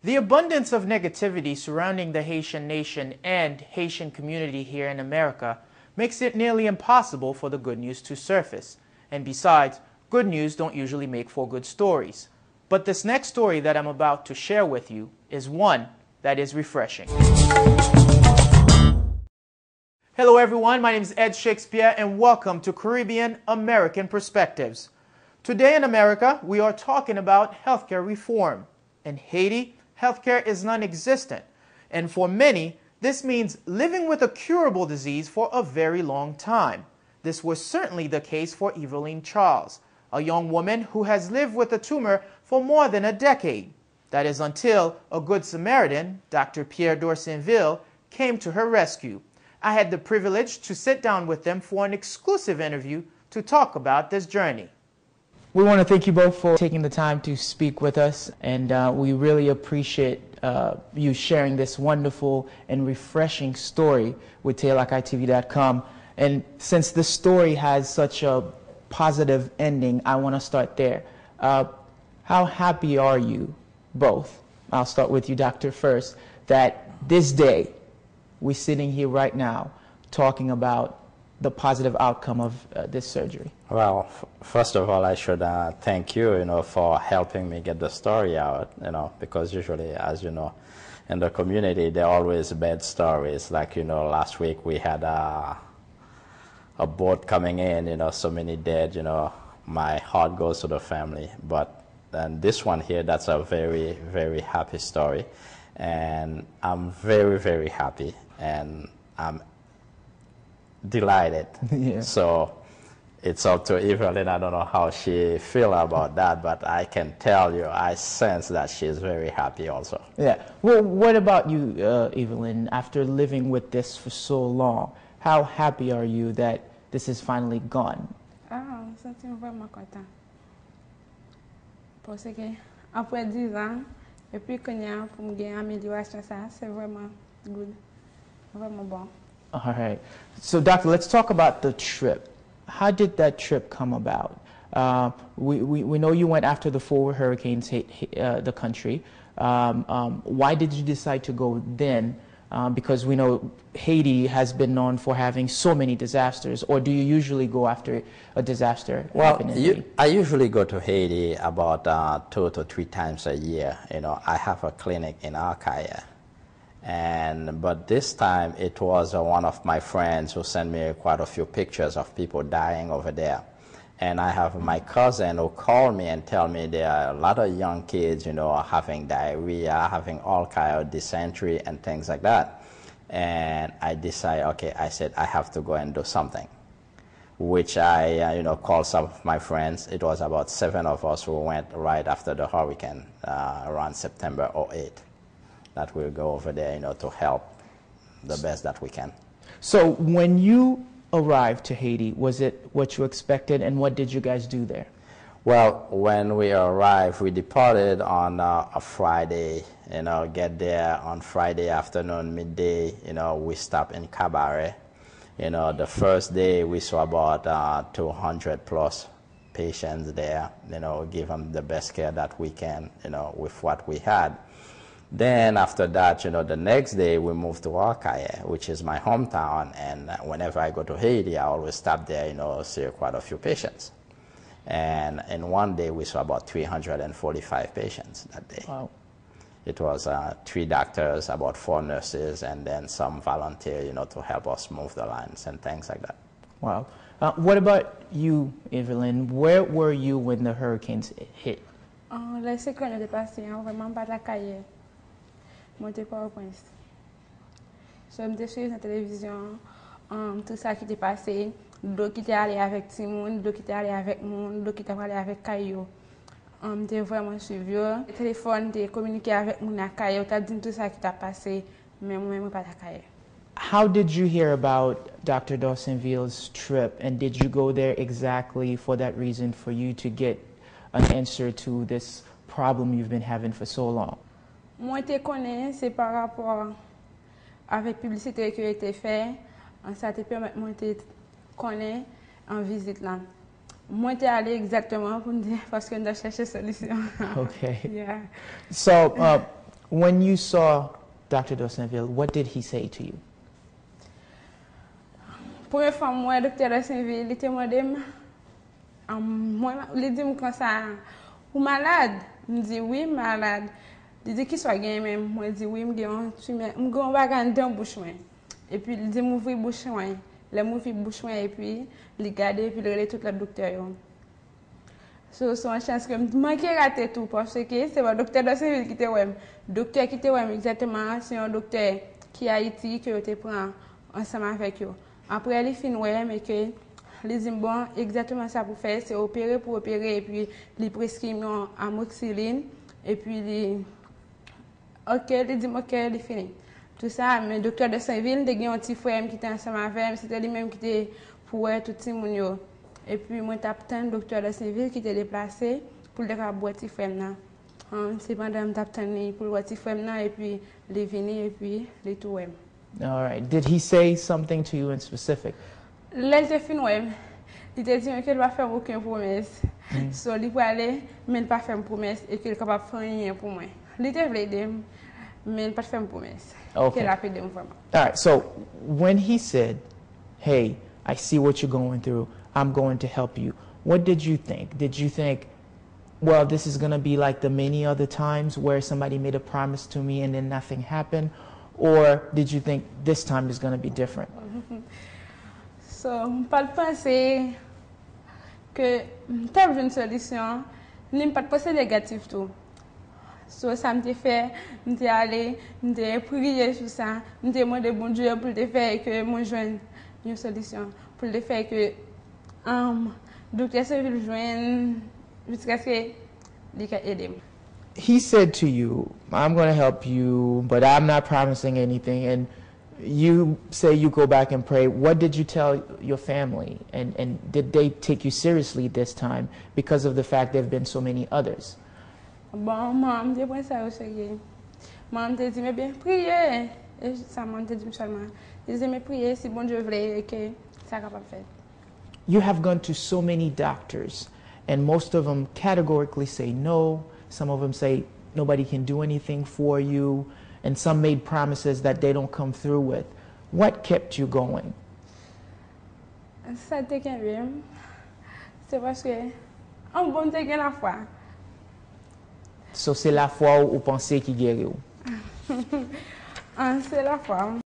The abundance of negativity surrounding the Haitian nation and Haitian community here in America makes it nearly impossible for the good news to surface. And besides, good news don't usually make for good stories. But this next story that I'm about to share with you is one that is refreshing. Hello everyone, my name is Ed Shakespeare and welcome to Caribbean American Perspectives. Today in America, we are talking about healthcare reform. In Haiti, healthcare is non-existent, and for many, this means living with a curable disease for a very long time. This was certainly the case for Iverlyne Charles, a young woman who has lived with a tumor for more than a decade. That is until a good Samaritan, Dr. Pierre Dorsainvil, came to her rescue. I had the privilege to sit down with them for an exclusive interview to talk about this journey. We want to thank you both for taking the time to speak with us, and we really appreciate you sharing this wonderful and refreshing story with TeleLakayTV.com. And since the story has such a positive ending, I want to start there. How happy are you both? I'll start with you, Doctor, first, that this day, we're sitting here right now talking about the positive outcome of this surgery. Well, first of all, I should thank you, for helping me get the story out, because usually, as you know, in the community, there are always bad stories. Like, last week we had a boat coming in, so many dead, my heart goes to the family. But then this one here, that's a very, very happy story. And I'm very, very happy, and I'm delighted. Yeah. So it's up to Iverlyne. I don't know how she feels about that, but I can tell you, I sense that she's very happy also. Yeah. Well, what about you, Iverlyne? After living with this for so long, how happy are you that this is finally gone? Je me sens vraiment content. Parce que après 10 ans, et puis quand il y a pour me gagner amélioration, c'est vraiment good, vraiment bon. All right. So, Doctor, let's talk about the trip. How did that trip come about? We know you went after the 4 hurricanes hit the country. Why did you decide to go then? Because we know Haiti has been known for having so many disasters. Or do you usually go after a disaster? Well, I usually go to Haiti about 2 to 3 times a year. I have a clinic in Lakay. But this time it was one of my friends who sent me quite a few pictures of people dying over there. And I have my cousin who called me and tell me there are a lot of young kids, having diarrhea, having all kind of dysentery and things like that. And I decided, okay, I said, I have to go and do something, which I, called some of my friends. It was about 7 of us who went right after the hurricane, around September 08. That we'll go over there, to help the best that we can. So when you arrived to Haiti, was it what you expected, and what did you guys do there? Well, when we arrived, we departed on a Friday, get there on Friday afternoon, midday, we stopped in Cabaret. The first day we saw about 200 plus patients there, give them the best care that we can, with what we had. Then after that, the next day we moved to Lakay, which is my hometown, and whenever I go to Haiti, I always stop there, see quite a few patients. And in one day we saw about 345 patients that day. Wow. It was 3 doctors, about 4 nurses, and then some volunteers, to help us move the lines and things like that. Wow. What about you, Iverlyne? Where were you when the hurricanes hit? Les séquelles de patients, vraiment pas la cahier. Monter PowerPoint. Je me suis sur la télévision, tout ça qui était passé, l'eau qui était allé avec Timon, l'eau qui était allé avec moi, l'eau qui était allé avec Caillou. J'étais vraiment suivi. Le téléphone, j'ai communiqué avec mon Caillou, t'as dit tout ça qui t'a passé, mais moi-même pas la Caillou. How did you hear about Dr. Dorsainvil's trip, and did you go there exactly for that reason, for you to get an answer to this problem you've been having for so long? Moi, je connais, c'est par rapport avec la publicité qui a été faite. Ça te permet de te connaître en visite là. Moi, je suis allé exactement pour me dire parce que je cherche une solution. Okay. Yeah. So, When you saw Dr. Dorsainvil, what did he say to you? Première fois, moi, Dr. Dorsainvil, il était demandé, il dit comme ça, ou malade? Je dis oui, malade. Il dit qu'il soit gagné même. Moi, je dis oui, je suis bagage dans bouche. Et puis, il dit m'ouvrir bouche. Il m'ouvrir bouche et puis, il garde et puis il regarde tout le docteur. So, c'est une chance que je manquais rater tout parce que c'est le docteur Dorsainvil qui était ouais. Docteur qui était ouais exactement, c'est un docteur qui a Haïti que tu prends ensemble avec eux. Après il fin ouais mais que les dit bon exactement ça pour faire c'est opérer pour opérer et puis les prescrivent amoxicilline et puis les OK, il dit OK, il fini. Tout ça mais docteur Dorsainvil il y a un petit frère qui était ensemble avec c'était lui même qui était pour tout petit moun yo. Et puis, moi, j'ai un docteur Dorsainvil qui était déplacé pour le boire petit frère. C'est pendant que j'ai pour le boire petit frère et puis les venir et puis les tout. All right. Did he say something to you in specific? Là, il était fin, il était dit qu'il ne va faire aucune promesse. So, il peut aller, mais il ne va pas faire une promesse et qu'il est capable de faire rien pour moi. Il était venu, mais il ne va pas faire une promesse. Okay. Qu'il a fait vraiment. All right. So, when he said, hey, I see what you're going through, I'm going to help you. What did you think? Did you think, well, this is going to be like the many other times where somebody made a promise to me and then nothing happened? Or did you think this time is going to be different? So, je ne pense que tu une solution, je ne pense pas négatif tout. So, ça me fait, je suis allé, je prier sur ça, je demandé bon Dieu pour le faire que moi joigne une solution, pour le faire que docteur Dorsainvil joigne jusqu'à ce qu'il aide. He said to you, I'm going to help you, but I'm not promising anything. And you say you go back and pray. What did you tell your family? And did they take you seriously this time because of the fact there have been so many others? Bon, maman, je pense ça au sérieux. Maman te dit, mais bien, priez. Et ça, maman te dit seulement. Je dis, mais priez si bon Dieu voulait et que ça capable de faire. You have gone to so many doctors, and most of them categorically say no. Some of them say nobody can do anything for you, and some made promises that they don't come through with. What kept you going? Ça te bien. C'est parce que on bon te la foi. So c'est la foi ou pensez qui guérit ou? C'est la foi.